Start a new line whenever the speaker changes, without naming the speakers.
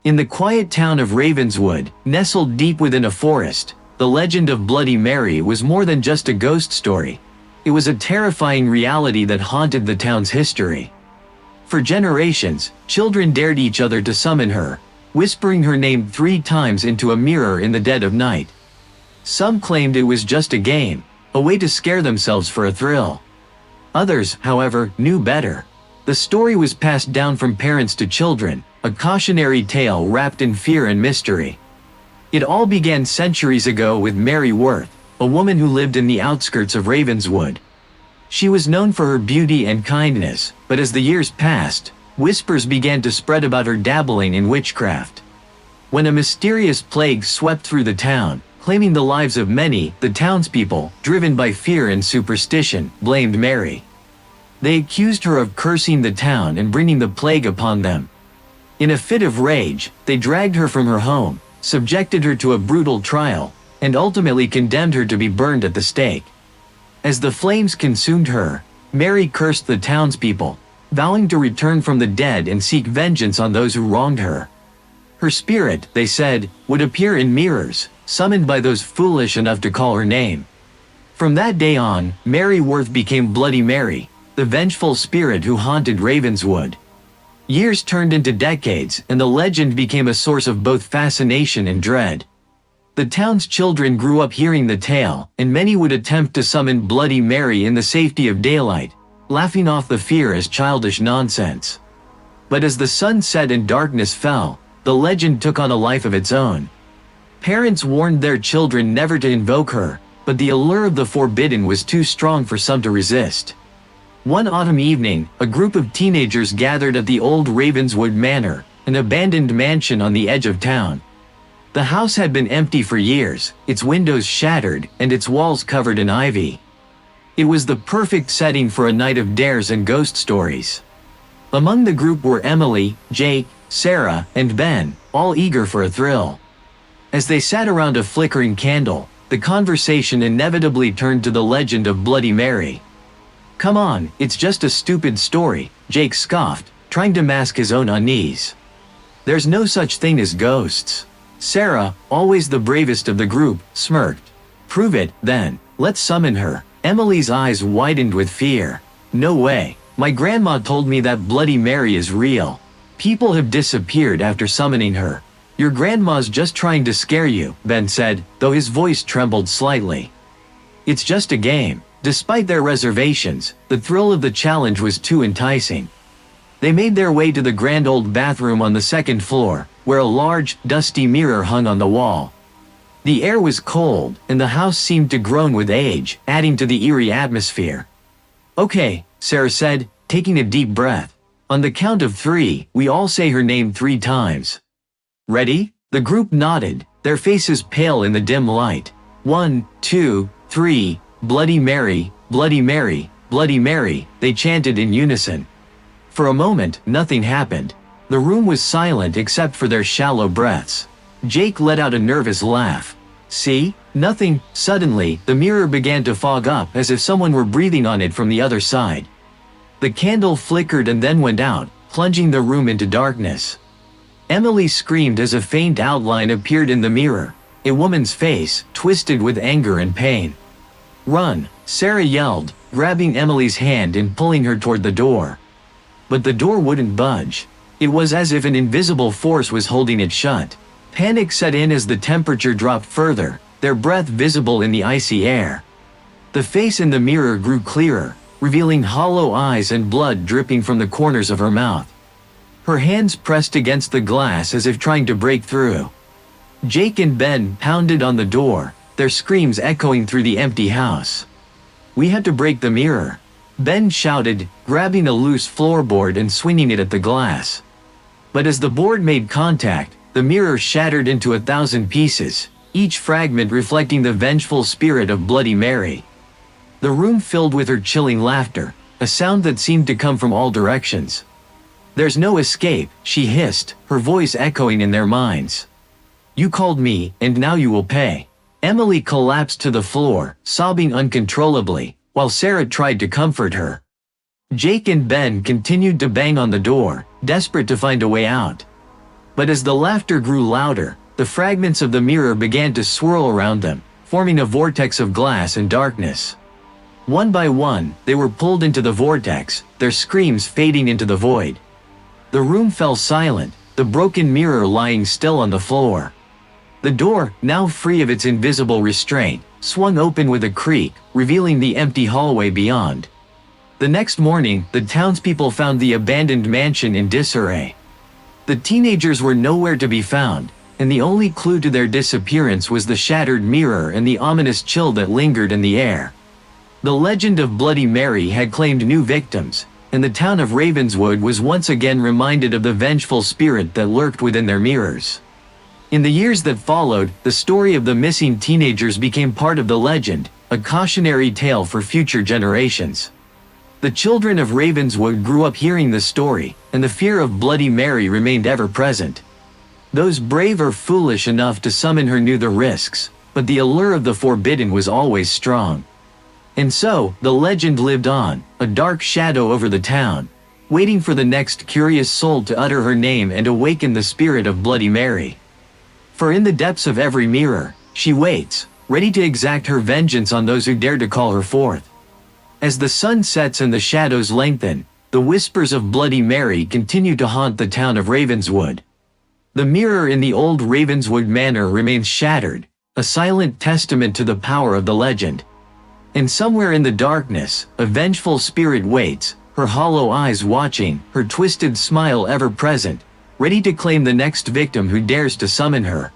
In the quiet town of Ravenswood, nestled deep within a forest, the legend of Bloody Mary was more than just a ghost story. It was a terrifying reality that haunted the town's history. For generations, children dared each other to summon her, whispering her name 3 times into a mirror in the dead of night. Some claimed it was just a game, a way to scare themselves for a thrill. Others, however, knew better. The story was passed down from parents to children, a cautionary tale wrapped in fear and mystery. It all began centuries ago with Mary Worth, a woman who lived in the outskirts of Ravenswood. She was known for her beauty and kindness, but as the years passed, whispers began to spread about her dabbling in witchcraft. When a mysterious plague swept through the town, claiming the lives of many, the townspeople, driven by fear and superstition, blamed Mary. They accused her of cursing the town and bringing the plague upon them. In a fit of rage, they dragged her from her home, subjected her to a brutal trial, and ultimately condemned her to be burned at the stake. As the flames consumed her, Mary cursed the townspeople, vowing to return from the dead and seek vengeance on those who wronged her. Her spirit, they said, would appear in mirrors, summoned by those foolish enough to call her name. From that day on, Mary Worth became Bloody Mary, the vengeful spirit who haunted Ravenswood. Years turned into decades, and the legend became a source of both fascination and dread. The town's children grew up hearing the tale, and many would attempt to summon Bloody Mary in the safety of daylight, laughing off the fear as childish nonsense. But as the sun set and darkness fell, the legend took on a life of its own. Parents warned their children never to invoke her, but the allure of the forbidden was too strong for some to resist. One autumn evening, a group of teenagers gathered at the old Ravenswood Manor, an abandoned mansion on the edge of town. The house had been empty for years, its windows shattered, and its walls covered in ivy. It was the perfect setting for a night of dares and ghost stories. Among the group were Emily, Jake, Sarah, and Ben, all eager for a thrill. As they sat around a flickering candle, the conversation inevitably turned to the legend of Bloody Mary. "Come on, it's just a stupid story," Jake scoffed, trying to mask his own unease. "There's no such thing as ghosts." Sarah, always the bravest of the group, smirked. "Prove it, then. Let's summon her." Emily's eyes widened with fear. "No way. My grandma told me that Bloody Mary is real. People have disappeared after summoning her." "Your grandma's just trying to scare you," Ben said, though his voice trembled slightly. "It's just a game." Despite their reservations, the thrill of the challenge was too enticing. They made their way to the grand old bathroom on the 2nd floor, where a large, dusty mirror hung on the wall. The air was cold, and the house seemed to groan with age, adding to the eerie atmosphere. "Okay," Sarah said, taking a deep breath. "On the count of 3, we all say her name 3 times. Ready?" The group nodded, their faces pale in the dim light. 1, 2, 3, Bloody Mary, Bloody Mary, Bloody Mary, they chanted in unison. For a moment, nothing happened. The room was silent except for their shallow breaths. Jake let out a nervous laugh. "See? Nothing." Suddenly, the mirror began to fog up as if someone were breathing on it from the other side. The candle flickered and then went out, plunging the room into darkness. Emily screamed as a faint outline appeared in the mirror, a woman's face, twisted with anger and pain. "Run!" Sarah yelled, grabbing Emily's hand and pulling her toward the door. But the door wouldn't budge. It was as if an invisible force was holding it shut. Panic set in as the temperature dropped further, their breath visible in the icy air. The face in the mirror grew clearer, revealing hollow eyes and blood dripping from the corners of her mouth. Her hands pressed against the glass as if trying to break through. Jake and Ben pounded on the door, their screams echoing through the empty house. "We had to break the mirror," Ben shouted, grabbing a loose floorboard and swinging it at the glass. But as the board made contact, the mirror shattered into 1,000 pieces, each fragment reflecting the vengeful spirit of Bloody Mary. The room filled with her chilling laughter, a sound that seemed to come from all directions. "There's no escape," she hissed, her voice echoing in their minds. "You called me, and now you will pay." Emily collapsed to the floor, sobbing uncontrollably, while Sarah tried to comfort her. Jake and Ben continued to bang on the door, desperate to find a way out. But as the laughter grew louder, the fragments of the mirror began to swirl around them, forming a vortex of glass and darkness. One by one, they were pulled into the vortex, their screams fading into the void. The room fell silent, the broken mirror lying still on the floor. The door, now free of its invisible restraint, swung open with a creak, revealing the empty hallway beyond. The next morning, the townspeople found the abandoned mansion in disarray. The teenagers were nowhere to be found, and the only clue to their disappearance was the shattered mirror and the ominous chill that lingered in the air. The legend of Bloody Mary had claimed new victims, and the town of Ravenswood was once again reminded of the vengeful spirit that lurked within their mirrors. In the years that followed, the story of the missing teenagers became part of the legend, a cautionary tale for future generations. The children of Ravenswood grew up hearing the story, and the fear of Bloody Mary remained ever present. Those brave or foolish enough to summon her knew the risks, but the allure of the forbidden was always strong. And so, the legend lived on, a dark shadow over the town, waiting for the next curious soul to utter her name and awaken the spirit of Bloody Mary. For in the depths of every mirror, she waits, ready to exact her vengeance on those who dare to call her forth. As the sun sets and the shadows lengthen, the whispers of Bloody Mary continue to haunt the town of Ravenswood. The mirror in the old Ravenswood manor remains shattered, a silent testament to the power of the legend. And somewhere in the darkness, a vengeful spirit waits, her hollow eyes watching, her twisted smile ever present, ready to claim the next victim who dares to summon her.